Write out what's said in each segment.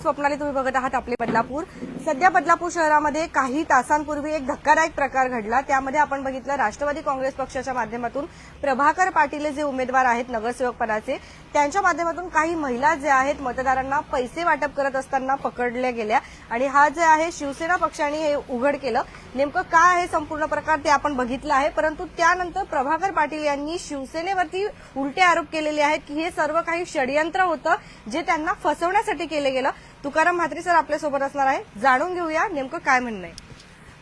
स्वप्नाली, तुम्ही बघत आहात आपले बदलापूर। सध्या बदलापूर शहरामध्ये काही तासांपूर्वी एक धक्कादायक प्रकार घडला। त्यामध्ये आपण बघितलं राष्ट्रवादी काँग्रेस पक्षाच्या माध्यमातून प्रभाकर पाटील जे उमेदवार आहेत नगरसेवक पदाचे, त्यांच्या माध्यमातून काही महिला जे आहेत मतदारांना पैसे वाटप करत असताना पकडल्या गेल्या आणि हा जे आहे शिवसेना पक्षाने हे उघड केलं। नेमकं काय आहे संपूर्ण प्रकार ते आपण बघितलं आहे, परंतु त्यानंतर प्रभाकर पाटील यांनी शिवसेनेवरती उलटे आरोप केलेले आहेत की हे सर्व काही षडयंत्र होतं जे त्यांना फसवण्यासाठी केले गेलं। तुकाराम म्हात्रे सर आपल्या सोबत असणार आहे, जाणून घेऊया नेमकं काय म्हणणं आहे।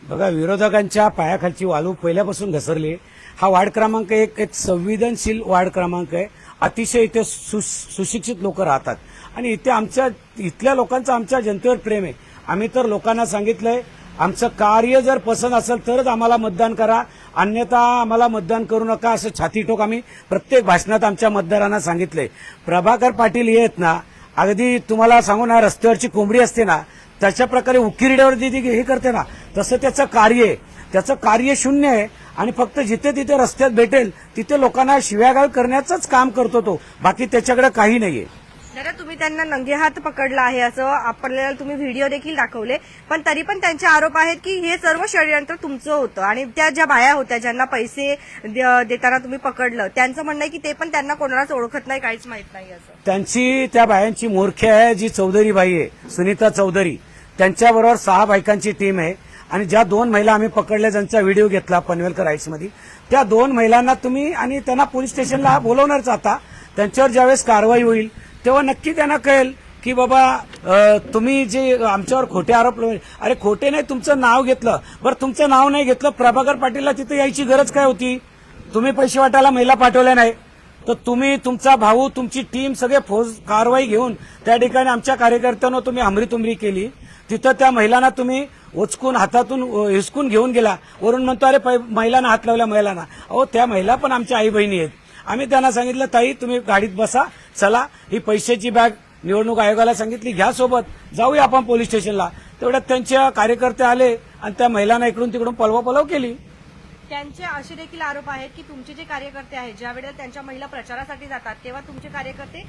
बघा, विरोधकांच्या पायाखालची वाळू पहिल्यापासून घसरली। हा वार्ड क्रमांक एक संवेदनशील वार्ड क्रमांक आहे। अतिशय इथे सुशिक्षित लोक राहतात आणि इथे इथल्या लोकांचं आमच्या जनतेवर प्रेम आहे। आम्ही तर लोकांना सांगितलंय आमचं कार्य जर पसंत असेल तरच आम्हाला मतदान करा, अन्यथा आम्हाला मतदान करू नका, असं छातीठोक आम्ही प्रत्येक भाषणात आमच्या मतदारांना सांगितलंय। प्रभाकर पाटील येत ना, अगदी तुम्हाला सांगू ना, रस्त्यावरची कोंबडी असते ना त्याच्या प्रकारे उकिरड्यावर हे करते ना, तसं त्याचं कार्य शून्य आहे आणि फक्त जिथे तिथे रस्त्यात भेटेल तिथे लोकांना शिव्यागाळ करण्याचंच काम करतो तो, बाकी त्याच्याकडे काही नाहीये। दादा, तुम्ही त्यांना नंगेहात पकडलं आहे असं आपल्याला तुम्ही व्हिडिओ देखील दाखवले, पण तरी पण त्यांचे आरोप आहेत की हे सर्व षडयंत्र तुमचं होतं आणि त्या ज्या बाया होत्या ज्यांना पैसे देताना तुम्ही पकडलं, त्यांचं म्हणणं आहे की ते पण त्यांना कोणालाच ओळखत नाही, काहीच माहित नाही असं। त्या बायांची मूर्ख आहे जी चौधरी बाई आहे, सुनीता चौधरी, त्यांच्याबरोबर 6 बायकांची टीम आहे आणि ज्या 2 महिला आम्ही पकडल्या ज्यांचा व्हिडिओ घेतला पनवेलकर राईट्स मध्ये, त्या 2 महिलांना तुम्ही आणि त्यांना पोलीस स्टेशनला बोलवणारच। आता त्यांच्यावर ज्यावेळेस कारवाई होईल तेव्हा नक्की त्यांना कळेल की बाबा तुम्ही जे आमच्यावर खोटे आरोप लावले, अरे खोटे नाही, तुमचं नाव घेतलं। बरं, तुमचं नाव नाही घेतलं, प्रभाकर पाटीलला तिथे यायची गरज काय होती? तुम्ही पैसे वाटायला महिला पाठवल्या नाही तर तुम्ही, तुमचा भाऊ, तुमची टीम सगळे फौज कारवाई घेऊन त्या ठिकाणी आमच्या कार्यकर्त्यांना तुम्ही हमरीतुमरी केली। तिथं त्या महिलांना तुम्ही उचकून हातातून हिसकून घेऊन गेला, वरून म्हणतो अरे महिलांना हात लावल्या महिलांना। अहो, त्या महिला पण आमच्या आई बहिणी आहेत। आम्ही त्यांना सांगितलं ताई तुम्ही गाडीत बसा, चला ही पैशाची बॅग निवडणूक आयोगाला सांगितली घ्या सोबत, जाऊया आपण पोलीस स्टेशनला। तेवढ्यात त्यांच्या कार्यकर्ते आले आणि त्या महिलांना इकडून तिकडून पलवापलव केली। त्यांचे असे देखील आरोप आहेत की तुमचे जे कार्यकर्ते आहेत ज्या वेळेला त्यांच्या महिला प्रचारासाठी जातात तेव्हा तुमचे कार्यकर्ते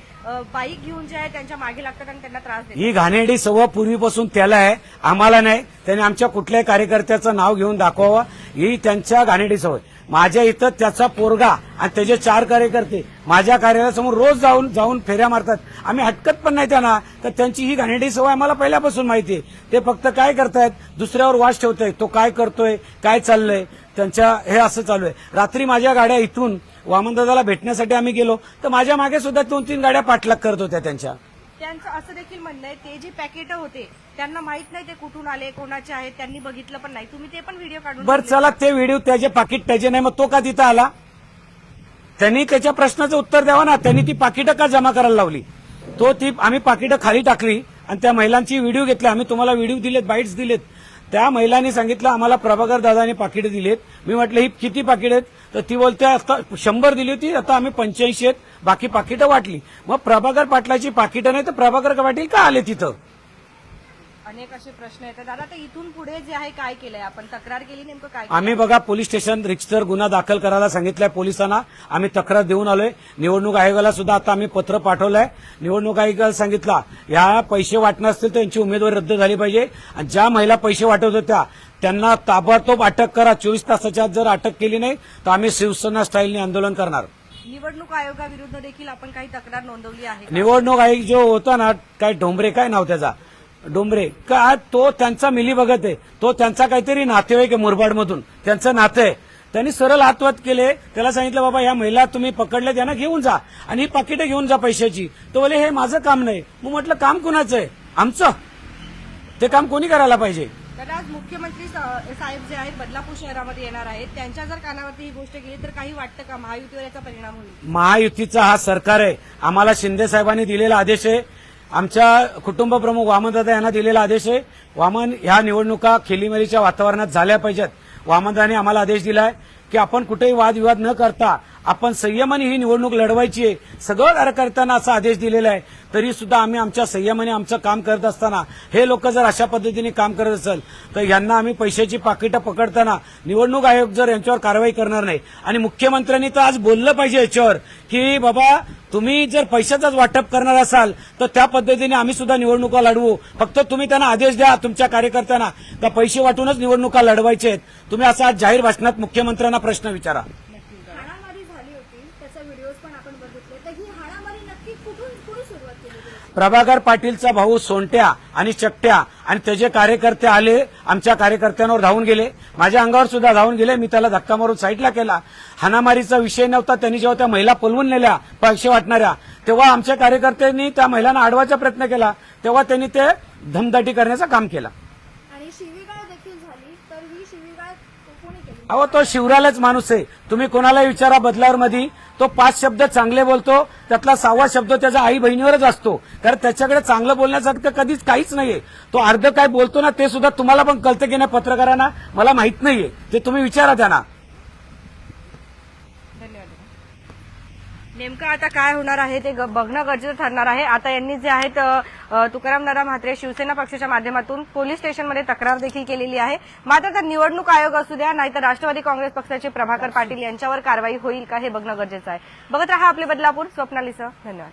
बाईक घेऊन जे आहे त्यांच्या मागे लागतात आणि त्यांना त्रास देतात। ही घाणेरडी सवय पूर्वीपासून त्याला आहे, आम्हाला नाही। त्याने आमच्या कुठल्याही कार्यकर्त्याचं नाव घेऊन दाखवावं, ही त्यांच्या घाणेरडी सवय। माझ्या इथं त्याचा पोरगा आणि त्याचे 4 कार्यकर्ते माझ्या कार्यालयासमोर रोज जाऊन फेऱ्या मारतात, आम्ही हटकत पण नाही त्यांना। तर त्यांची ही घाणेरडी सवय आम्हाला पहिल्यापासून माहिती आहे। ते फक्त काय करतायत, दुसऱ्यावर वास ठेवताय, तो काय करतोय, काय चाललंय, त्यांच्या हे असं चालू आहे। रात्री माझ्या गाड्या इथून वामनदादाला भेटण्यासाठी आम्ही गेलो तर माझ्या मागे सुद्धा 2-3 गाड्या पाठलाग करत होत्या त्यांच्या। त्यांचं असं देखील म्हणणं आहे ते जे पॅकेट होते त्यांना माहित नाही ते कुठून आले, कोणाचे आहेत, त्यांनी बघितलं पण नाही। तुम्ही ते पण व्हिडिओ काढून बरं चला, ते व्हिडिओ त्याचे पाकिट त्याचे नाही, मग तो का तिथं आला? त्यांनी त्याच्या प्रश्नाचं उत्तर द्यावं ना, त्यांनी ती पाकिटं का जमा करायला लावली? आम्ही पाकिटं खाली टाकली आणि त्या महिलांची व्हिडिओ घेतली। आम्ही तुम्हाला व्हिडिओ दिलेत, बाईट्स दिलेत। त्या महिलांनी सांगितलं आम्हाला प्रभाकर दादांनी पाकिटं दिलेत। मी म्हटलं ही किती पाकिट आहेत? तर ती बोलते आता 100 दिली होती, आता आम्ही 85 आहेत, बाकी पाकिटं वाटली। मग प्रभाकर पाटलाची पाकिटं नाही तर प्रभाकर पाटील का आले तिथं? अनेक असे प्रश्न येतात दादा। तर इथून पुढे जे आहे काय केलंय आपण, तक्रार केली, नेमकं काय? आम्ही बघा पोलीस स्टेशन रजिस्टर गुन्हा दाखल करायला सांगितलाय पोलिसांना, आम्ही तक्रार देऊन आलोय। निवडणूक आयोगाला सुद्धा आता आम्ही पत्र पाठवलंय। निवडणूक आयोगाला सांगितलं या पैसे वाटणं असतील तर त्यांची उमेदवारी रद्द झाली पाहिजे आणि ज्या महिला पैसे वाटत होत्या त्यांना ताबडतोब अटक करा। 24 तासाच्या आत जर अटक केली नाही तर आम्ही शिवसेना स्टाईलने आंदोलन करणार। निवडणूक आयोगाविरुद्ध देखील आपण काही तक्रार नोंदवली आहे? निवडणूक आयोग जो होता ना, काय डोंबरे, काय नाव त्याचा, डोंबरे का, तो त्यांचा मिलीभगत आहे, तो त्यांचा काहीतरी नातेवाईक आहे मुरबाडमधून, त्यांचं नातं आहे। त्यांनी सरळ हातवात केले, त्याला सांगितलं बाबा या महिला तुम्ही पकडल्या त्यांना घेऊन जा आणि ही पाकिटं घेऊन जा पैशाची। तो बोले हे माझं काम नाही। मग म्हटलं काम कुणाचं आहे? आमचं। ते काम कोणी करायला पाहिजे? तर आज मुख्यमंत्री साहेब जे आहेत बदलापूर शहरामध्ये येणार आहेत, त्यांच्या जर कानावरती ही गोष्ट गेली तर काही वाटतं का महायुतीवर याचा परिणाम होईल? महायुतीचा हा सरकार आहे, आम्हाला शिंदे साहेबांनी दिलेला आदेश आहे, आमच्या कुटुंब प्रमुख वामनदादा यांना दिलेला आदेश आहे। ह्या निवडणुका खेलीमेलीच्या वातावरणात झाल्या पाहिजेत। वामनदादांनी आम्हाला आदेश दिलाय की आपण कुठेही वादविवाद न करता आपण संयमाने ही निवडणूक लढवायची आहे, सगळं कार्यकर्त्यांना असा आदेश दिलेला आहे, तरी सुद्धा आम्ही आमच्या संयमाने आमचं काम करत असताना हे लोक जर अशा पद्धतीने काम करत असेल तर यांना आम्ही पैशाची पाकिटं पकडताना निवडणूक आयोग जर यांच्यावर कारवाई करणार नाही आणि मुख्यमंत्र्यांनी तर आज बोललं पाहिजे याच्यावर की बाबा तुम्ही जर पैशाचाच वाटप करणार असाल तर त्या पद्धतीने आम्ही सुद्धा निवडणुका लढवू, फक्त तुम्ही त्यांना आदेश द्या तुमच्या कार्यकर्त्यांना का पैसे वाटूनच निवडणुका लढवायचे आहेत. तुम्ही असा आज जाहीर भाषणात मुख्यमंत्र्यांना प्रश्न विचारा. हाणामारी झाली होती, त्याचा व्हिडिओज पण आपण बघितले, तर ही हाणामारी नक्की कुणी सुरुवात केली होती? प्रभाकर पाटीलचा भाऊ सोंट्या आणि चकट्या आणि त्याचे कार्यकर्ते आले, आमच्या कार्यकर्त्यांवर धावून गेले, माझ्या अंगावर सुद्धा धावून गेले. मी त्याला धक्का मारून साईडला केला. हाणामारीचा विषय नव्हता. त्यांनी जेव्हा त्या महिला पळवून नेल्या पैसे वाटणाऱ्या, तेव्हा आमच्या कार्यकर्त्यांनी त्या महिलांना अडवायचा प्रयत्न केला, तेव्हा त्यांनी ते धमदाटी करण्याचं काम केलं. आणि शिवीगाळ देखील झाली, तर ही शिवीगाळ कोणी केली? अहो तो शिवरालाच माणूस आहे. तुम्ही कोणालाही विचारा बदलावर मध्ये, तो 5 शब्द चांगले बोलतो, त्यातला 6वा शब्द त्याच्या आई बहिणीवरच असतो, कारण त्याच्याकडे चांगलं बोलण्यासारखं कधीच काहीच नाहीये. तो अर्ध काय बोलतो ना ते सुद्धा तुम्हाला पण कळतं की नाही पत्रकारांना, मला माहित नाहीये, ते तुम्ही विचारा त्यांना. नेमकं आता काय होणार आहे ते बघणं गरजेचं ठरणार आहे. आता यांनी जे आहेत तुकाराम दादा म्हात्रे शिवसेना पक्षाच्या माध्यमातून पोलीस स्टेशनमध्ये तक्रार देखील केलेली आहे. मात्र तर निवडणूक आयोग असू द्या नाहीतर राष्ट्रवादी काँग्रेस पक्षाचे प्रभाकर पाटील यांच्यावर कारवाई होईल का हे बघणं गरजेचं आहे. बघत रहा आपले बदलापूर. स्वप्नालीसह धन्यवाद.